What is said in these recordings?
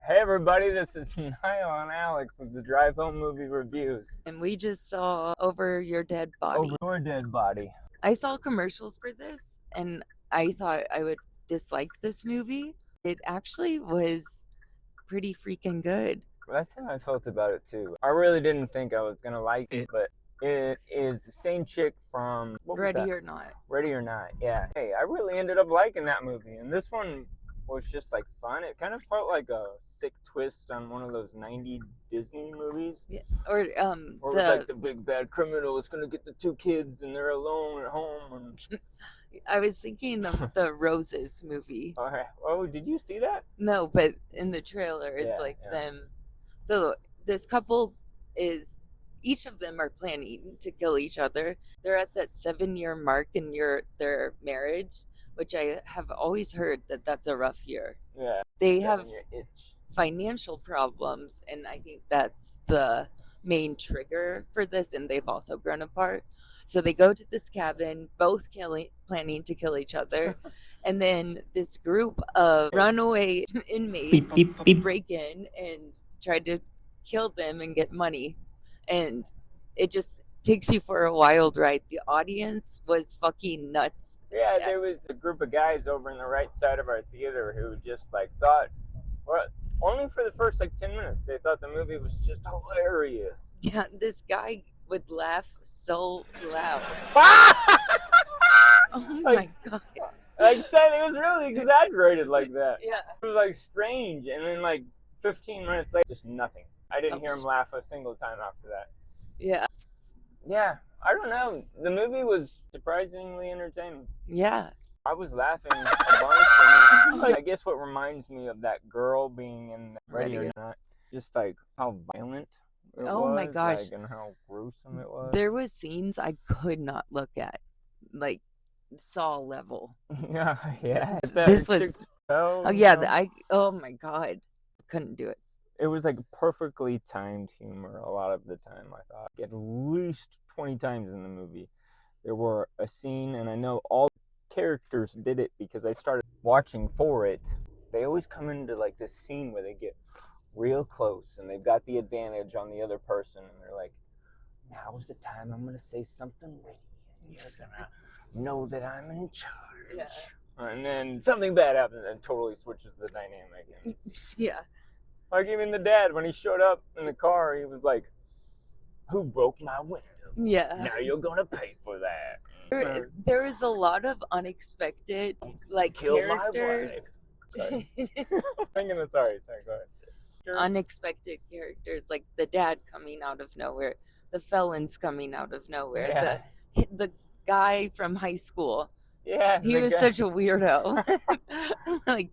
Hey everybody, this is Niall and Alex with the Drive Home Movie Reviews. And we just saw Over Your Dead Body. Over Your Dead Body. I saw commercials for this and I thought I would dislike this movie. It actually was pretty freaking good. That's how I felt about it too. I really didn't think I was gonna like it, but it is the same chick from Ready or Not. Ready or Not, yeah. Hey, I really ended up liking that movie, and this one was just like fun. It kind of felt like a sick twist on one of those 90s Disney movies. Yeah. Or it was like the big bad criminal is gonna get the two kids and they're alone at home. And I was thinking of the Roses movie. all right. Oh, did you see that? No, but in the trailer it's them. So this couple is, each of them are planning to kill each other. They're at that 7-year mark in their marriage, which I have always heard that that's a rough year. Yeah. They have financial problems, and I think that's the main trigger for this, and they've also grown apart. So they go to this cabin, both planning to kill each other, and then this group of runaway inmates break in and try to kill them and get money. And it just takes you for a wild ride. The audience was fucking nuts. Yeah, there was a group of guys over in the right side of our theater who just like thought, well, only for the first like 10 minutes, they thought the movie was just hilarious. Yeah, this guy would laugh so loud. Oh my god. Like I said, it was really exaggerated like that. Yeah. It was like strange, and then like 15 minutes later, just nothing. I didn't hear him laugh a single time after that. Yeah. Yeah, I don't know. The movie was surprisingly entertaining. Yeah. I was laughing a bunch. I guess what reminds me of that girl being in Ready or Not, just like how violent it was. My gosh. Like, and how gruesome it was. There was scenes I could not look at, like Saw level. Yeah. This was. Oh yeah, oh my god, couldn't do it. It was like perfectly timed humor a lot of the time, I thought. At least 20 times in the movie, there were a scene, and I know all characters did it because I started watching for it. They always come into like this scene where they get real close and they've got the advantage on the other person, and they're like, now's the time I'm going to say something witty, and you're going to know that I'm in charge. Yeah. And then something bad happens and totally switches the dynamic. Yeah. Like even the dad, when he showed up in the car, he was like, who broke my window? Yeah. Now you're going to pay for that. There was a lot of unexpected, like, characters. Sorry, go ahead. Unexpected characters, like the dad coming out of nowhere, the felons coming out of nowhere, the guy from high school. Yeah, he was such a weirdo. Like,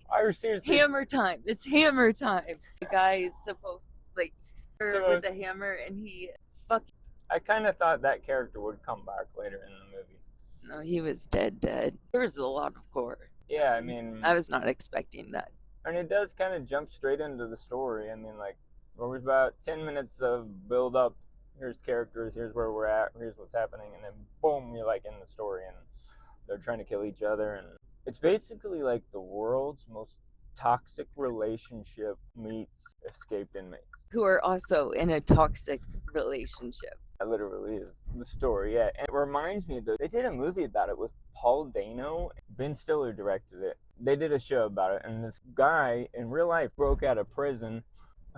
hammer time. It's hammer time. The guy is supposed with a hammer, and he I kind of thought that character would come back later in the movie. No, he was dead. There was a lot of gore. Yeah, I mean, I was not expecting that. And it does kind of jump straight into the story. I mean, like, there was about 10 minutes of build up. Here's characters, here's where we're at, here's what's happening, and then boom, you're like in the story, and they're trying to kill each other. And it's basically like the world's most toxic relationship meets escaped inmates who are also in a toxic relationship. That literally is the story, yeah. And it reminds me that they did a movie about it with Paul Dano. Ben Stiller directed it. They did a show about it, and this guy in real life broke out of prison.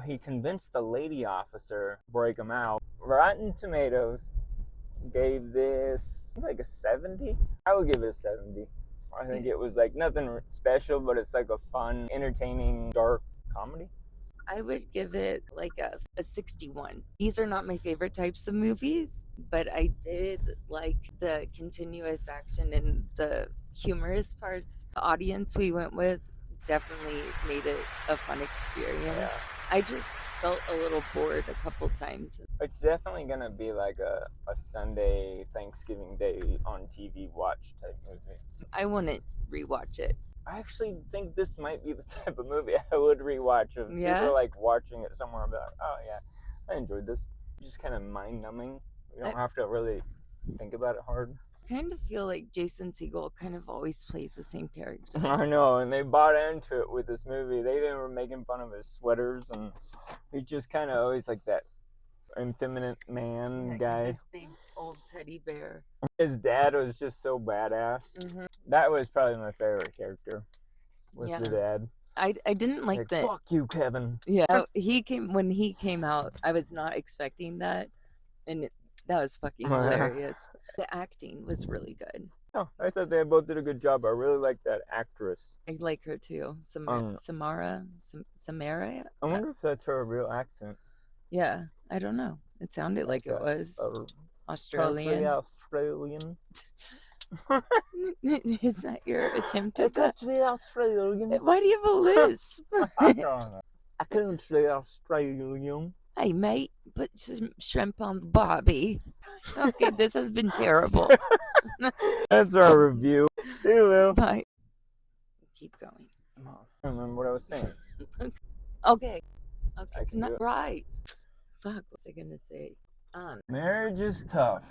He convinced the lady officer to break him out. Rotten Tomatoes gave this like a 70. I would give it a 70. I think it was like nothing special, but it's like a fun, entertaining, dark comedy. I would give it like a 61. These are not my favorite types of movies, but I did like the continuous action and the humorous parts. The audience we went with definitely made it a fun experience. Yeah. I just felt a little bored a couple times. It's definitely going to be like a Sunday, Thanksgiving Day on TV watch type movie. I wouldn't rewatch it. I actually think this might be the type of movie I would rewatch if people are like watching it somewhere and be like, oh yeah, I enjoyed this. Just kind of mind numbing. You don't have to really think about it hard. kind of feel like Jason Segel kind of always plays the same character. I know, and they bought into it with this movie. They even were making fun of his sweaters, and he's just kind of always like that effeminate man Like guy. this big old teddy bear. His dad was just so badass. That was probably my favorite character. Was Yeah. the dad? I didn't like that. Fuck you, Kevin. Yeah, when he came out, I was not expecting that, and that was fucking hilarious. The acting was really good. Oh, I thought they both did a good job. I really like that actress. I like her too, Samara. I wonder if that's her real accent. Yeah, I don't know. It sounded like it was Australian. Australian. Is that your attempt I at that? can't be Australian. Why do you have a lisp? I can't say Australian. Hey, mate, put some shrimp on Bobby. Okay, this has been terrible. That's our review. See you, Lou. Bye. Keep going. I don't remember what I was saying. Okay. I can do Not it. right. Fuck, what was I gonna say? Marriage is tough.